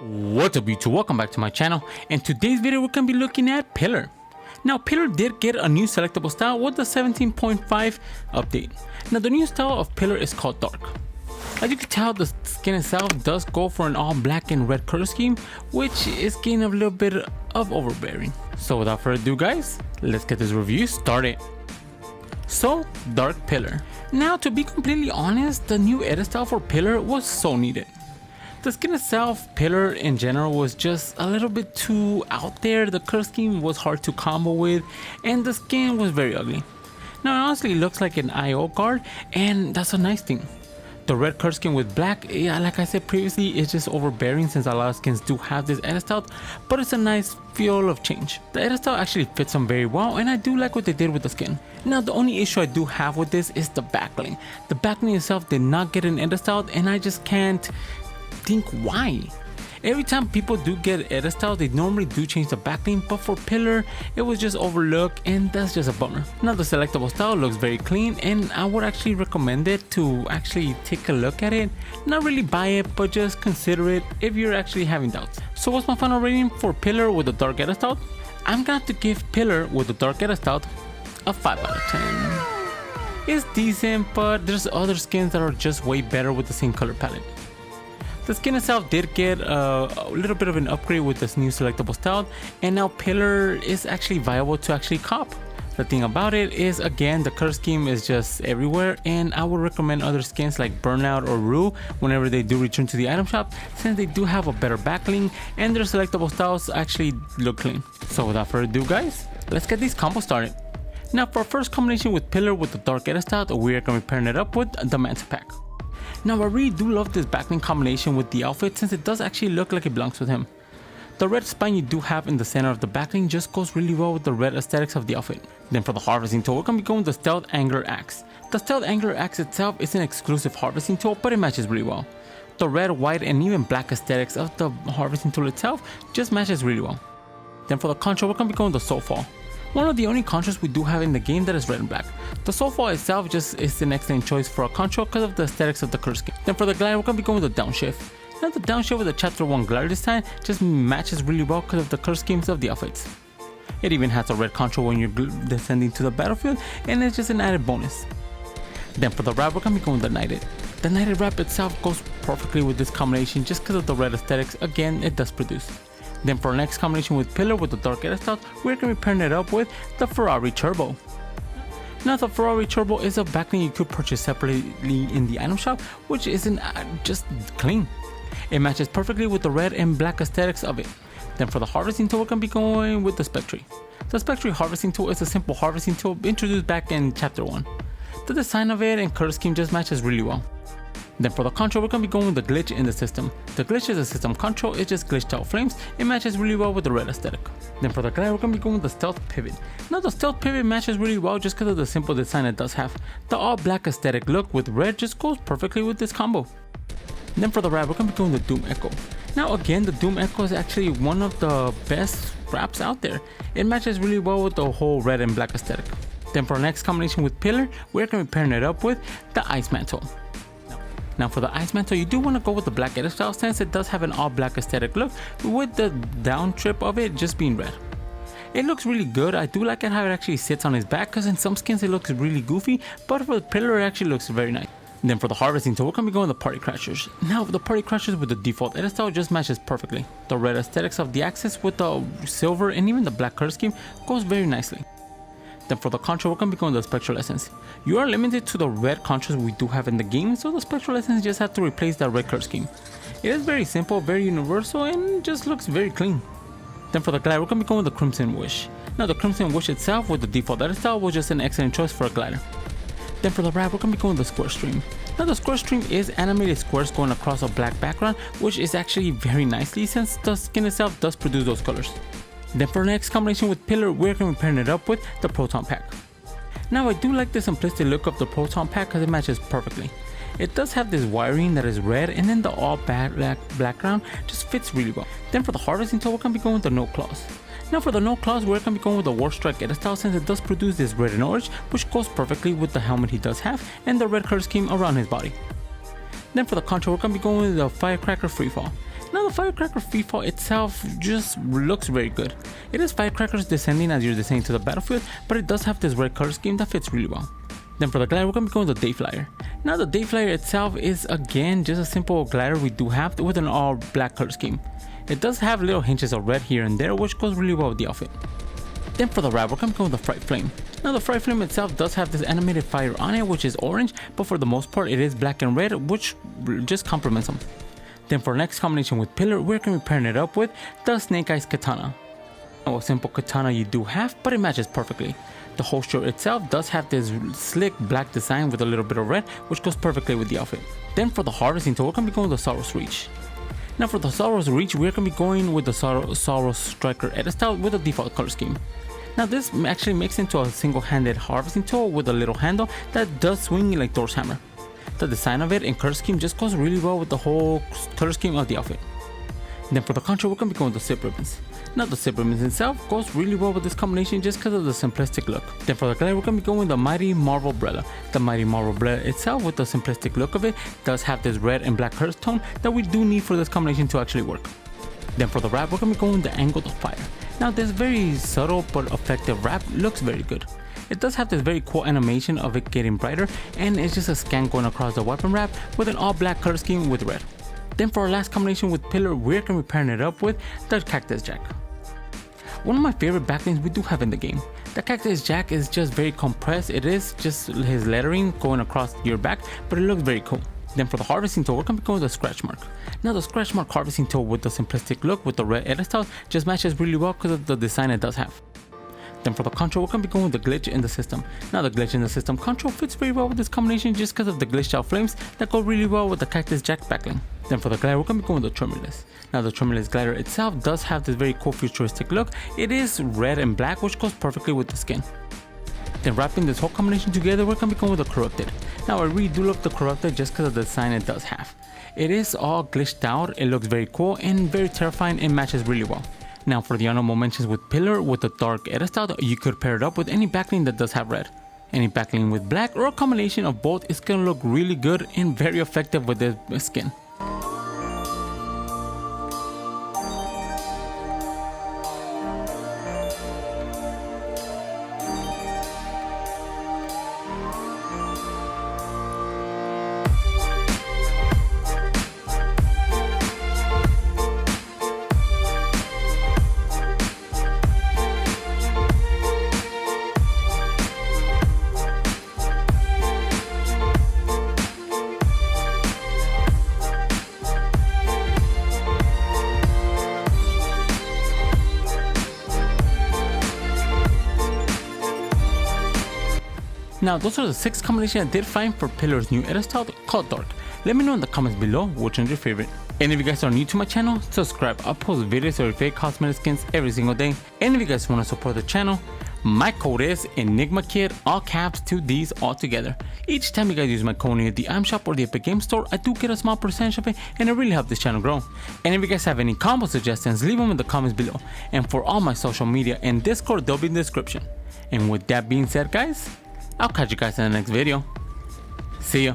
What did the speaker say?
What's up YouTube, welcome back to my channel. In today's video we're going to be looking at Pillar. Now Pillar did get a new selectable style with the 17.5 update. Now the new style of Pillar is called Dark. As you can tell, the skin itself does go for an all black and red color scheme, which is getting a little bit of overbearing. So without further ado guys, let's get this review started. So, Dark Pillar. Now to be completely honest, the new edit style for Pillar was so needed. The skin itself, Pillar in general, was just a little bit too out there. The color scheme was hard to combo with and the skin was very ugly. Now it honestly looks like an IO card and that's a nice thing. The red color scheme with black, yeah, like I said previously, it's just overbearing since a lot of skins do have this edit style, but it's a nice feel of change. The edit style actually fits them very well and I do like what they did with the skin. Now the only issue I do have with this is the backbling. The backbling itself did not get an edit style and I just can't think why. Every time people do get edit styles, they normally do change the backbling, but for Pillar it was just overlooked and that's just a bummer. Now the selectable style looks very clean and I would actually recommend it to actually take a look at it. Not really buy it, but just consider it if you're actually having doubts. So what's my final rating for Pillar with the dark edit style? I'm gonna have to give Pillar with the dark edit style a 5 out of 10. It's decent, but there's other skins that are just way better with the same color palette. The skin itself did get a little bit of an upgrade with this new selectable style, and now Pillar is actually viable to actually cop. The thing about it is, again, the color scheme is just everywhere, and I would recommend other skins like Burnout or Rue whenever they do return to the item shop, since they do have a better backlink and their selectable styles actually look clean. So without further ado guys, let's get these combos started. Now for our first combination with Pillar with the dark edit style, we are going to be pairing it up with the Manta pack. Now I really do love this backlink combination with the outfit since it does actually look like it belongs with him. The red spine you do have in the center of the backlink just goes really well with the red aesthetics of the outfit. Then for the harvesting tool, we're going to be going with the Stealth Angler Axe. The Stealth Angler Axe itself is an exclusive harvesting tool, but it matches really well. The red, white and even black aesthetics of the harvesting tool itself just matches really well. Then for the contra, we're going to be going with the Soulfall. One of the only contras we do have in the game that is red and black. The Soulfall itself just is an excellent choice for a contra because of the aesthetics of the color scheme. Then for the glider, we're going to be going with the Downshift. Now the Downshift with the chapter 1 glider design just matches really well because of the color schemes of the outfits. It even has a red contra when you're descending to the battlefield and it's just an added bonus. Then for the wrap, we're going to be going with the Knighted. The Knighted wrap itself goes perfectly with this combination just because of the red aesthetics. Again, it does produce. Then for our next combination with Pillar with the dark edit style, we're going to be pairing it up with the Ferrari Turbo. Now the Ferrari Turbo is a backlink you could purchase separately in the item shop, which isn't just clean. It matches perfectly with the red and black aesthetics of it. Then for the harvesting tool, we're going to be going with the Spectre. The Spectre harvesting tool is a simple harvesting tool introduced back in chapter 1. The design of it and color scheme just matches really well. Then for the control, we're going to be going with the glitch in the system. The glitch is a system control, it just glitched out flames, it matches really well with the red aesthetic. Then for the glide, we're going to be going with the stealth pivot. Now the stealth pivot matches really well just because of the simple design it does have. The all black aesthetic look with red just goes perfectly with this combo. Then for the wrap, we're going to be going with the Doom Echo. Now again, the Doom Echo is actually one of the best wraps out there. It matches really well with the whole red and black aesthetic. Then for our next combination with Pillar, we're going to be pairing it up with the Ice Mantle. Now for the Ice Mantle, you do want to go with the black edit style since it does have an all black aesthetic look with the down trip of it just being red. It looks really good. I do like it how it actually sits on his back because in some skins it looks really goofy, but for the Pillar it actually looks very nice. Then for the harvesting tool, we're going to be going with the Party Crashers. Now the Party Crashers with the default edit style just matches perfectly. The red aesthetics of the axis with the silver and even the black color scheme goes very nicely. Then for the contra, we're going to be going with the Spectral Essence. You are limited to the red contras we do have in the game, so the Spectral Essence just have to replace that red color scheme. It is very simple, very universal, and just looks very clean. Then for the glider, we're going to be going with the Crimson Wish. Now the Crimson Wish itself with the default edit style was just an excellent choice for a glider. Then for the wrap, we're going to be going with the Square Stream. Now the Square Stream is animated squares going across a black background, which is actually very nicely since the skin itself does produce those colors. Then for our next combination with Pillar, we're going to be pairing it up with the Proton Pack. Now I do like the simplistic look of the Proton Pack because it matches perfectly. It does have this wiring that is red and then the all black background just fits really well. Then for the harvesting tool, we're going to be going with the No Claws. Now for the No Claws, we're going to be going with the War Strike edit style since it does produce this red and orange, which goes perfectly with the helmet he does have and the red color scheme around his body. Then for the control, we're going to be going with the Firecracker Freefall. Now the firecracker freefall itself just looks very good. It is firecrackers descending as you're descending to the battlefield, but it does have this red color scheme that fits really well. Then for the glider, we're going to be going with the Dayflyer. Now the Dayflyer itself is again just a simple glider we do have with an all black color scheme. It does have little hinges of red here and there, which goes really well with the outfit. Then for the ride, we're going to go with the Fright Flame. Now the Fright Flame itself does have this animated fire on it, which is orange, but for the most part it is black and red, which just complements them. Then for our next combination with Pillar, we're going to be pairing it up with the Snake Eyes Katana. Now a simple katana you do have, but it matches perfectly. The holster itself does have this slick black design with a little bit of red, which goes perfectly with the outfit. Then for the harvesting tool, we're going to be going with the Sorrow's Reach. Now for the Sorrow's Reach, we're going to be going with the Sorrow's Striker edit style with a default color scheme. Now this actually makes into a single-handed harvesting tool with a little handle that does swing like Thor's hammer. The design of it and color scheme just goes really well with the whole color scheme of the outfit. Then for the control, we're going to be going with the zip ribbons. Now the zip ribbons itself goes really well with this combination just because of the simplistic look. Then for the glider, we're going to be going with the Mighty Marvel Umbrella. The Mighty Marvel Umbrella itself, with the simplistic look of it, does have this red and black color tone that we do need for this combination to actually work. Then for the wrap, we're going to be going with the Angled Fire. Now this very subtle but effective wrap looks very good. It does have this very cool animation of it getting brighter, and it's just a scan going across the weapon wrap with an all black color scheme with red. Then for our last combination with Pillar, we're going to be pairing it up with the Cactus Jack. One of my favorite backlinks we do have in the game. The Cactus Jack is just very compressed. It is just his lettering going across your back, but it looks very cool. Then for the harvesting tool, we're going to be going with the Scratch Mark. Now the Scratch Mark harvesting tool with the simplistic look with the red edit style just matches really well because of the design it does have. Then for the control, we're going to be going with the glitch in the system. Now the glitch in the system control fits very well with this combination just because of the glitched out flames that go really well with the Cactus Jack backling. Then for the glider, we're going to be going with the Tremulous. Now the Tremulous glider itself does have this very cool futuristic look. It is red and black, which goes perfectly with the skin. Then wrapping this whole combination together, we're going to be going with the Corrupted. Now I really do love the Corrupted just because of the design it does have. It is all glitched out, it looks very cool and very terrifying and matches really well. Now for the honorable mentions with Pillar with the dark edit style, you could pair it up with any backling that does have red. Any backling with black or a combination of both is going to look really good and very effective with this skin. Now those are the 6 combinations I did find for Pillar's new edit style called Dark. Let me know in the comments below which one's your favorite. And if you guys are new to my channel, subscribe. I post videos of fake cosmetic skins every single day. And if you guys want to support the channel, my code is ENIGMAKIDD, all caps, 2 Ds all together. Each time you guys use my code near the item shop or the Epic Game Store, I do get a small percentage of it and it really helps this channel grow. And if you guys have any combo suggestions, leave them in the comments below. And for all my social media and Discord, they'll be in the description. And with that being said guys, I'll catch you guys in the next video. See ya.